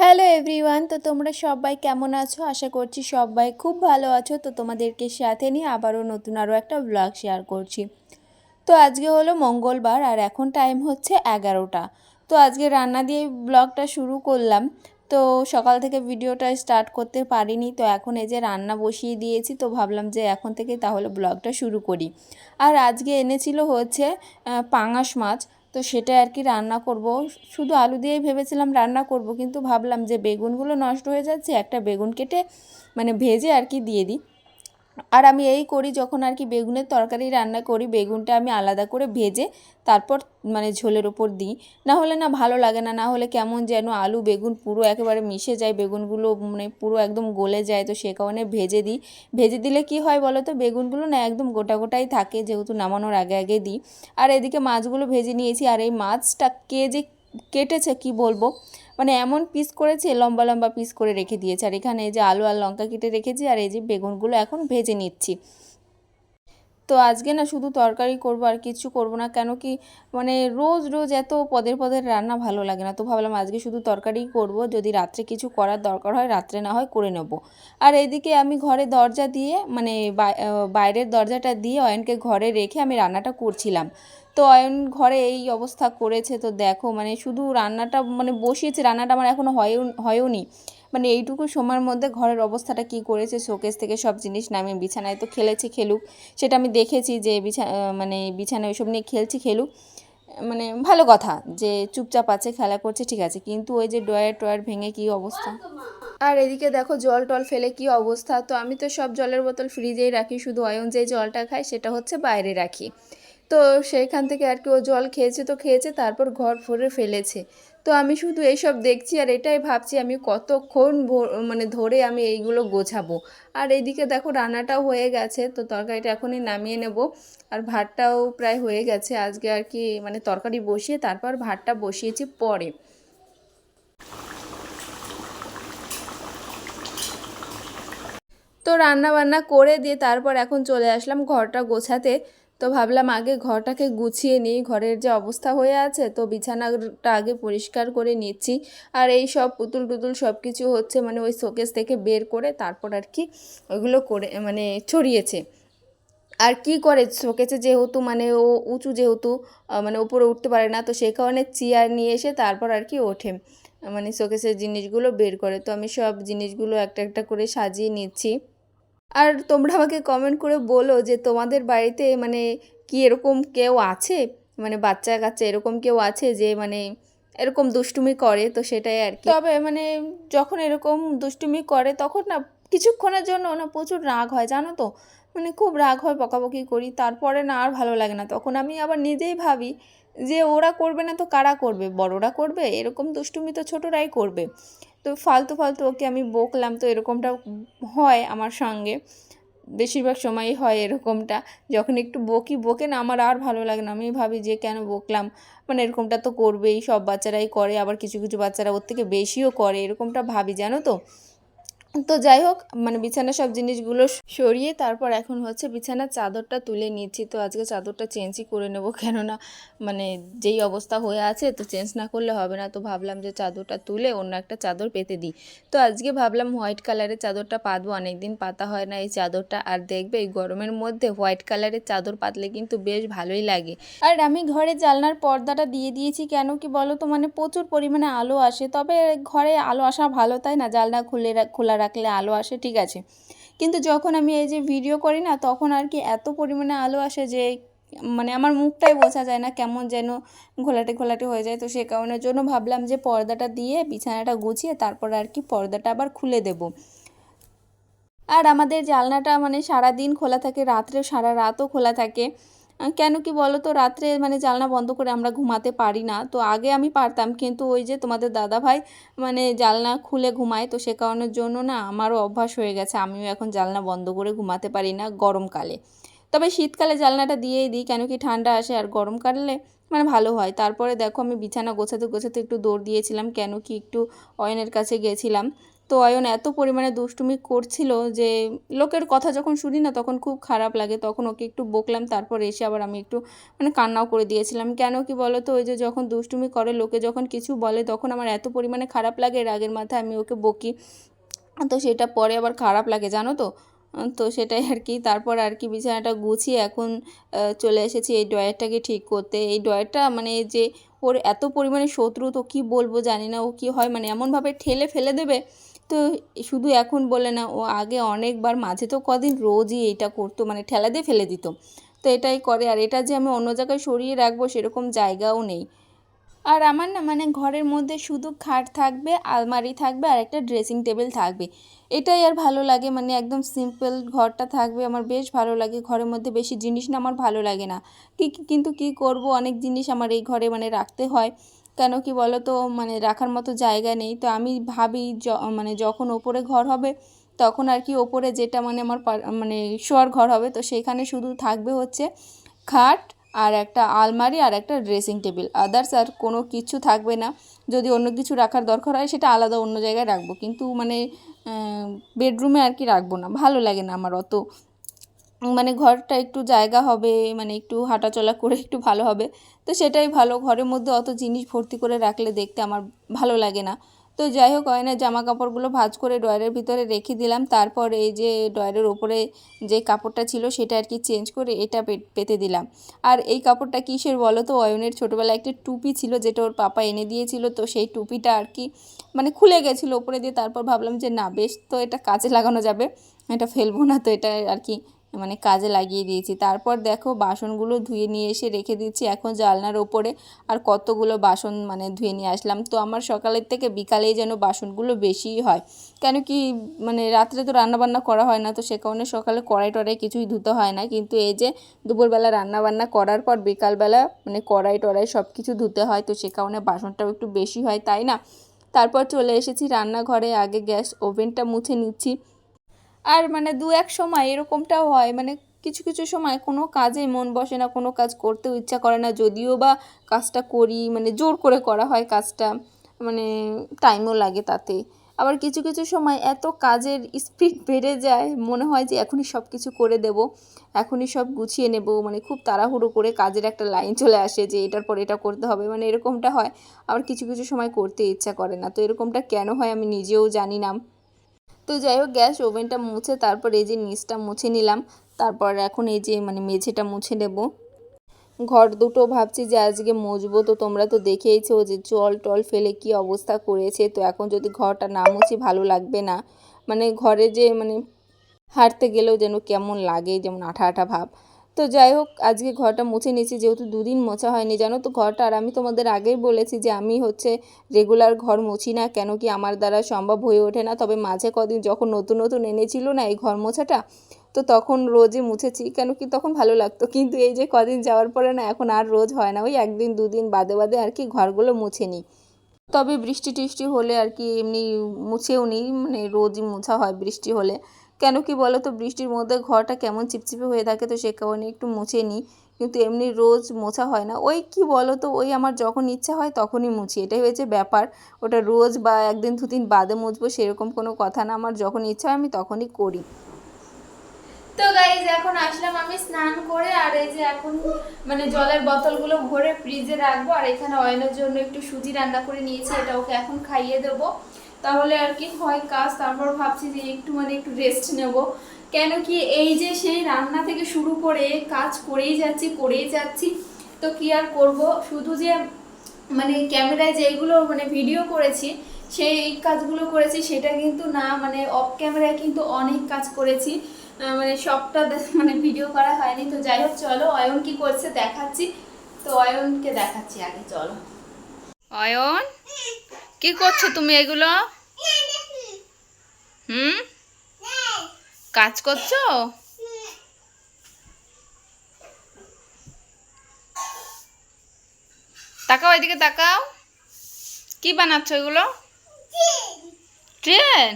Hello everyone, তো তোমরা সবাই কেমন আছো? আশা করছি সবাই খুব ভালো আছো। তো তোমাদেরকে সাথে নিয়ে আবারও নতুন আরও একটা ব্লগ শেয়ার করছি। তো আজকে হলো মঙ্গলবার আর এখন টাইম হচ্ছে 11টা। তো আজকে রান্না দিয়ে ব্লগটা শুরু করলাম। তো সকাল থেকে ভিডিওটা স্টার্ট করতে পারিনি, তো এখন এই যে রান্না বসিয়ে দিয়েছি। তো ভাবলাম যে এখন থেকে তাহলে ব্লগটা শুরু করি। আর আজকে এনেছিল হচ্ছে পাঙাশ মাছ। তো সেটা আর কি রান্না করব। শুধু আলু দিয়েই ভেবেছিলাম রান্না করব, কিন্তু ভাবলাম যে বেগুনগুলো নষ্ট হয়ে যাচ্ছে, একটা বেগুন কেটে মানে ভেজে আর কি দিয়ে দিই। আর আমি এই করি, যখন আর কি বেগুনের তরকারি রান্না করি বেগুনটা আমি আলাদা করে ভেজে তারপর মানে ঝোলের ওপর দিই। না হলে না ভালো লাগে না, না হলে কেমন যেন আলু বেগুন পুরো একেবারে মিশে যায়, বেগুনগুলো মানে পুরো একদম গলে যায়। তো সে কারণে ভেজে দিই। ভেজে দিলে কি হয় বলো তো, বেগুনগুলো না একদম গোটা গোটাই থাকে, যেহেতু নামানোর আগে আগে দিই। আর এদিকে মাছগুলো ভেজে নিয়েছি। আর এই মাছটা কে যে কেটেছে কি বলবো, মানে এমন পিস করেছে, লম্বা লম্বা পিস করে রেখে দিয়েছে। আর এখানে এই যে আলু আর লঙ্কা কেটে রেখেছি, আর এই যে বেগুনগুলো এখন ভেজে নিচ্ছি। তো আজকে না শুধু তরকারি করব, আর কিছু করব না। কেন কি মানে রোজ রোজ এত পদের পদের রান্না ভালো লাগে না। তো ভাবলাম আজকে শুধু তরকারিই করব, যদি রাত্রে কিছু করার দরকার হয় রাত্রে না হয় করে নেব। আর এইদিকে আমি ঘরে দরজা দিয়ে মানে বাইরের দরজাটা দিয়ে অয়নকে ঘরে রেখে আমি রান্নাটা করছিলাম। তো অয়ন ঘরে এই অবস্থা করেছে। তো দেখো মানে শুধু রান্নাটা মানে বসিয়েছে, রান্নাটা আমার এখনও হয়ওনি। মানে এইটুকু সময়ের মধ্যে ঘরের অবস্থাটা কি করেছে, শোকেস থেকে সব জিনিস নামিয়ে বিছানায় তো খেলেছে খেলুক, সেটা আমি দেখেছি যে মানে বিছানায় ওইসব নিয়ে খেলুক, মানে ভালো কথা যে চুপচাপ আছে, খেলা করছে, ঠিক আছে। কিন্তু ওই যে ড্রয়ার টয়ার ভেঙে কি অবস্থা। আর এদিকে দেখো জল টল ফেলে কি অবস্থা। তো আমি তো সব জলের বোতল ফ্রিজেই রাখি, শুধু অয়ন যে জলটা খায় সেটা হচ্ছে বাইরে রাখি। তো সেইখান থেকে আর কি ও জল খেয়েছে তো খেয়েছে, তারপর ঘর ভরে ফেলেছে। তো আমি শুধু এইসব দেখছি আর এটাই ভাবছি আমি কতক্ষণ মানে ধরে আমি এইগুলো গোছাবো। আর এইদিকে দেখো রান্নাটাও হয়ে গেছে, তো তরকারিটা এখনই নামিয়ে নেব। আর ভাতটাও প্রায় হয়ে গেছে। আজকে আর কি মানে তরকারি বসিয়ে তারপর ভাতটা বসিয়েছি পরে। তো রান্না বান্না করে দিয়ে তারপর এখন চলে আসলাম ঘরটা গোছাতে। তো ভাবলাম আগে ঘরটাকে গুছিয়ে নিই, ঘরের যে অবস্থা হয়ে আছে। তো বিছানাটা আগে পরিষ্কার করে নিচ্ছি। আর এই সব পুতুল টুতুল সব কিছু হচ্ছে মানে ওই শোকেস থেকে বের করে তারপর আর কি ওইগুলো করে মানে ছড়িয়েছে। আর কি করে শোকেসে যেহেতু মানে ও উঁচু, যেহেতু মানে উপরে উঠতে পারে না, তো সেই কারণে চেয়ার নিয়ে এসে তারপর আর কি ওঠে, মানে শোকেসের জিনিসগুলো বের করে। তো আমি সব জিনিসগুলো একটা একটা করে সাজিয়ে নিচ্ছি। আর তোমরা আমাকে কমেন্ট করে বলো যে তোমাদের বাড়িতে মানে কি এরকম কেউ আছে, মানে বাচ্চা কাচ্চা এরকম কেউ আছে যে মানে এরকম দুষ্টুমি করে। তো সেটাই আর কি। তবে মানে যখন এরকম দুষ্টুমি করে তখন না কিছুক্ষণের জন্য না প্রচুর রাগ হয় জানো তো, মানে খুব রাগ হয়, বকাবকি করি, তারপরে না আর ভালো লাগে না। তখন আমি আবার নিজেই ভাবি যে ওরা করবে না তো কারা করবে, বড়রা করবে, এরকম দুষ্টুমি তো ছোটরাই করবে। তো ফালতু ফালতু ওকে আমি বকলাম, তো এরকমটা হয় আমার সঙ্গে, বেশিরভাগ সময়ই হয় এরকমটা। যখন একটু বকে না আমার আর ভালো লাগে না, আমি ভাবি যে কেন বকলাম, মানে এরকমটা তো করবেই, সব বাচ্চারাই করে, আবার কিছু কিছু বাচ্চারা ওর থেকে বেশিও করে, এরকমটা ভাবি জানো তো। তো যাই হোক, মানে বিছানার সব জিনিসগুলো সরিয়ে তারপর এখন হচ্ছে বিছানার চাদরটা তুলে নিচ্ছি। তো আজকে চাদরটা চেঞ্জই করে নেব, কেননা মানে যেই অবস্থা হয়ে আছে তো চেঞ্জ না করলে হবে না। তো ভাবলাম যে চাদরটা তুলে অন্য একটা চাদর পেতে দিই। তো আজকে ভাবলাম হোয়াইট কালারের চাদরটা পাতবো, অনেকদিন পাতা হয় না এই চাদরটা। আর দেখবে এই গরমের মধ্যে হোয়াইট কালারের চাদর পাতলে কিন্তু বেশ ভালোই লাগে। আর আমি ঘরে জানলার পর্দাটা দিয়ে দিয়েছি, কেন কি বলো তো, মানে প্রচুর পরিমাণে আলো আসে। তবে ঘরে আলো আসা ভালো, তাই না, জানলা খোলা রাখলে আলো আসে, ঠিক আছে। কিন্তু যখন আমি এই যে ভিডিও করি না তখন আর কি এত পরিমাণে আলো আসে যে মানে আমার মুখটাই বোঝা যায় না, কেমন যেন ঘোলাটে ঘোলাটে হয়ে যায়। তো সে কারণের জন্য ভাবলাম যে পর্দাটা দিয়ে বিছানাটা গুছিয়ে তারপর আর কি পর্দাটা আবার খুলে দেব। আর আমাদের জানলাটা মানে সারা দিন খোলা থাকে, রাত্রে সারা রাতও খোলা থাকে। কেন কি বলো তো, রাত্রে মানে জানলা বন্ধ করে আমরা ঘুমাতে পারি না। তো আগে আমি পারতাম, কিন্তু ওই যে তোমাদের দাদা ভাই মানে জানলা খুলে ঘুমায়, তো সে কারণের জন্য না আমারও অভ্যাস হয়ে গেছে, আমিও এখন জানলা বন্ধ করে ঘুমাতে পারি না গরমকালে। তবে শীতকালে জানলাটা দিয়েই দিই, কেন কি ঠান্ডা আসে, আর গরমকালে মানে ভালো হয়। তারপরে দেখো আমি বিছানা গোছাতে গোছাতে একটু দৌড় দিয়েছিলাম, কেন কি একটু অয়নের কাছে গেছিলাম। তো অয়ন এত পরিমাণে দুষ্টুমি করছিল যে লোকের কথা যখন শুনি না তখন খুব খারাপ লাগে, তখন ওকে একটু বকলাম, তারপর এসে আবার আমি একটু মানে কান্নাও করে দিয়েছিলাম। কেন কি বলো তো, ওই যে যখন দুষ্টুমি করে লোকে যখন কিছু বলে তখন আমার এত পরিমাণে খারাপ লাগে, রাগের মাথায় আমি ওকে বকি, তো সেটা পরে আবার খারাপ লাগে জানো তো। তো সেটাই আর কি। তারপর আর কি বিছানাটা গুছিয়ে এখন চলে এসেছি এই ড্রয়ারটাকে ঠিক করতে। এই ড্রয়ারটা মানে যে ওর এত পরিমাণে শত্রু, তো কি বলবো জানি না ও কি হয়, মানে এমনভাবে ঠেলে ফেলে দেবে। তো শুধু এখন বলে না, ও আগে অনেকবার মাঝে তো কদিন রোজই এইটা করতো, মানে ঠেলা দিয়ে ফেলে দিত। তো এটাই করে, আর এটা যে আমি অন্য জায়গায় সরিয়ে রাখবো সেরকম জায়গাও নেই। আর আমার না মানে ঘরের মধ্যে শুধু খাট থাকবে, আলমারি থাকবে আর একটা ড্রেসিং টেবিল থাকবে, এটাই আর ভালো লাগে। মানে একদম সিম্পল ঘরটা থাকবে, আমার বেশ ভালো লাগে। ঘরের মধ্যে বেশি জিনিস না আমার ভালো লাগে না। কিন্তু কি করব, অনেক জিনিস আমার এই ঘরে মানে রাখতে হয়। কেন কি বলো তো, মানে রাখার মতো জায়গা নেই। তো আমি ভাবি মানে যখন ওপরে ঘর হবে তখন আর কি ওপরে যেটা মানে আমার মানে শোয়ার ঘর হবে, তো সেখানে শুধু থাকবে হচ্ছে খাট আর একটা আলমারি আর একটা ড্রেসিং টেবিল, আদার্স আর কোনো কিছু থাকবে না। যদি অন্য কিছু রাখার দরকার হয় সেটা আলাদা অন্য জায়গায় রাখবো, কিন্তু মানে বেডরুমে আর কি রাখবো না, ভালো লাগে না আমার অত। মানে ঘরটা একটু জায়গা হবে, মানে একটু হাঁটাচলা করে একটু ভালো হবে, তো সেটাই ভালো। ঘরের মধ্যে অত জিনিস ভর্তি করে রাখলে দেখতে আমার ভালো লাগে না। তো যাই হোক, অয়নের জামা কাপড়গুলো ভাঁজ করে ড্রয়ারের ভিতরে রেখে দিলাম। তারপর এই যে ড্রয়ারের ওপরে যে কাপড়টা ছিল সেটা আর কি চেঞ্জ করে এটা পেতে দিলাম। আর এই কাপড়টা কিসের বলো তো, অয়নের ছোটোবেলায় একটা টুপি ছিল যেটা ওর পাপা এনে দিয়েছিল, তো সেই টুপিটা আর কি মানে খুলে গেছিলো ওপরে দিয়ে। তারপর ভাবলাম যে না, বেশ তো এটা কাজে লাগানো যাবে, এটা ফেলবো না, তো এটা আর কি মানে কাজে লাগিয়ে দিয়েছি। তারপর দেখো বাসনগুলো ধুয়ে নিয়ে এসে রেখে দিচ্ছি এখন জানলার ওপরে। আর কতগুলো বাসন মানে ধুয়ে নিয়ে আসলাম। তো আমার সকালের থেকে বিকালেই যেন বাসনগুলো বেশিই হয়, কেন কি মানে রাত্রে তো রান্নাবান্না করা হয় না, তো সে কারণে সকালে কড়াই টড়াই কিছুই ধুতে হয় না। কিন্তু এই যে দুপুরবেলা রান্নাবান্না করার পর বিকালবেলা মানে কড়াই টড়াই সব কিছু ধুতে হয়, তো সে কারণে বাসনটাও একটু বেশি হয়, তাই না। তারপর চলে এসেছি রান্নাঘরে, আগে গ্যাস ওভেনটা মুছে নিচ্ছি। আর মানে দু এক সময় এরকমটাও হয়, মানে কিছু কিছু সময় কোনো কাজে মন বসে না, কোনো কাজ করতেও ইচ্ছা করে না, যদিও বা কাজটা করি মানে জোর করে করা হয় কাজটা, মানে টাইমও লাগে তাতে। আবার কিছু কিছু সময় এত কাজের স্পিড বেড়ে যায়, মনে হয় যে এখনই সব কিছু করে দেব, এখনই সব গুছিয়ে নেব, মানে খুব তাড়াহুড়ো করে কাজের একটা লাইন চলে আসে যে এটার পর এটা করতে হবে, মানে এরকমটা হয়। আবার কিছু কিছু সময় করতে ইচ্ছা করে না, তো এরকমটা কেন হয় আমি নিজেও জানি না। তো যাই হোক, গ্যাস ওভেনটা মুছে তারপর এই যে নিচটা মুছে নিলাম। তারপর এখন এই যে মানে মেঝেটা মুছে নেব। ঘর দুটো ভাবছি যে আজকে মুছবো, তো তোমরা তো দেখেইছো যে জল টল ফেলে কি অবস্থা করেছে। তো এখন যদি ঘরটা না মুছি ভালো লাগবে না, মানে ঘরে যে মানে হাঁটতে গেলেও যেন কেমন লাগে, যেমন আঠা আঠা ভাব। তো যাই হোক, আজকে ঘরটা মুছে নিয়েছি, যেহেতু দুদিন মোছা হয়নি জানো তো ঘরটা। আর আমি তোমাদের আগেই বলেছি যে আমি হচ্ছে রেগুলার ঘর মুছি না, কেন কি আমার দ্বারা সম্ভব হয়ে ওঠে না। তবে মাঝে কদিন যখন নতুন নতুন এনেছিল না এই ঘর মোছাটা, তো তখন রোজই মুছেছি, কেন কি তখন ভালো লাগতো। কিন্তু এই যে কদিন যাওয়ার পরে না এখন আর রোজ হয় না, ওই একদিন দুদিন বাদে বাদে আর কি ঘরগুলো মুছে নিই। তবে বৃষ্টি টিষ্টি হলে আর কি এমনি মুছেও নিই, মানে রোজই মোছা হয় বৃষ্টি হলে। কেন কি বলো তো, বৃষ্টির মধ্যে ঘরটা কেমন চিপচিপে হয়ে থাকে, তো সে কারণে একটু মুছে নিই। কিন্তু এমনি রোজ মোছা হয় না। ওই কি বলো তো, ওই আমার যখন ইচ্ছা হয় তখনই মুছি, এটাই হয়েছে ব্যাপার। ওটা রোজ বা একদিন দুদিন বাদে মুছবো সেরকম কোনো কথা না, আমার যখন ইচ্ছা হয় আমি তখনই করি। তো গাইজ এখন আসলাম আমি স্নান করে, আর এই যে এখন মানে জলের বোতলগুলো ভরে ফ্রিজে রাখবো। আর এখানে অয়নের জন্য একটু সুজি রান্না করে নিয়েছি, এটা ওকে এখন খাইয়ে দেবো, তাহলে আর কি হয় কাজ। তারপর ভাবছি যে একটু মানে একটু রেস্ট নেব, কেন কি এই যে সেই রান্না থেকে শুরু করে কাজ করেই যাচ্ছি। তো কি আর করব, শুধু যে মানে ক্যামেরায় যেগুলো মানে ভিডিও করেছি সেই কাজগুলো করেছি সেটা কিন্তু না, মানে অফ ক্যামেরায় কিন্তু অনেক কাজ করেছি, মানে সবটা মানে ভিডিও করা হয়নি। তো যাই হোক, চলো অয়ন কি করছে দেখাচ্ছি। তো অয়নকে দেখাচ্ছি আগে, চলো। অয়ন, কি করছো তুমি এগুলো? হুম, কাজ করছো? তাকাও, এদিকে তাকাও, কি বানাচ্ছো এগুলো? ট্রেন?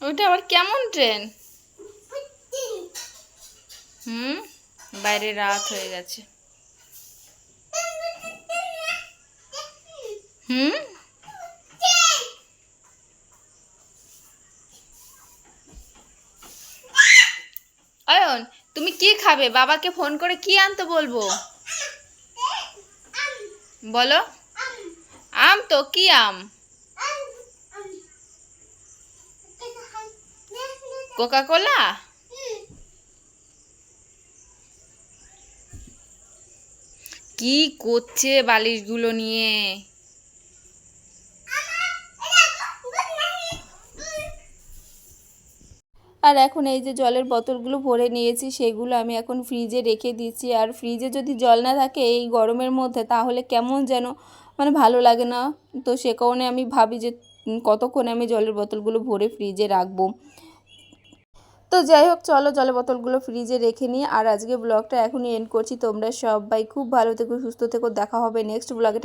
ওইটা আবার কেমন ট্রেন? হুম, বাইরে রাত হয়ে গেছে। হুম, কি খাবে? বাবাকে ফোন করে কি আনতে বলবো? বলো। আম তো কি আম? কোকা কোলা? কি করছে বালিশগুলো নিয়ে? আর এখন এই যে জলের বোতলগুলো ভরে নিয়েছি, সেগুলো আমি এখন ফ্রিজে রেখে দিচ্ছি। আর ফ্রিজে যদি জল না থাকে এই গরমের মধ্যে, তাহলে কেমন যেন মানে ভালো লাগে না। তো সে কারণে আমি ভাবি যে কতক্ষণে আমি জলের বোতলগুলো ভরে ফ্রিজে রাখবো। তো যাই হোক, চলো জলের বোতলগুলো ফ্রিজে রেখে নিই। আর আজকে ব্লগটা এখনই এন্ড করছি। তোমরা সবাই খুব ভালো থেকো, সুস্থ থেকো। দেখা হবে নেক্সট ব্লগে।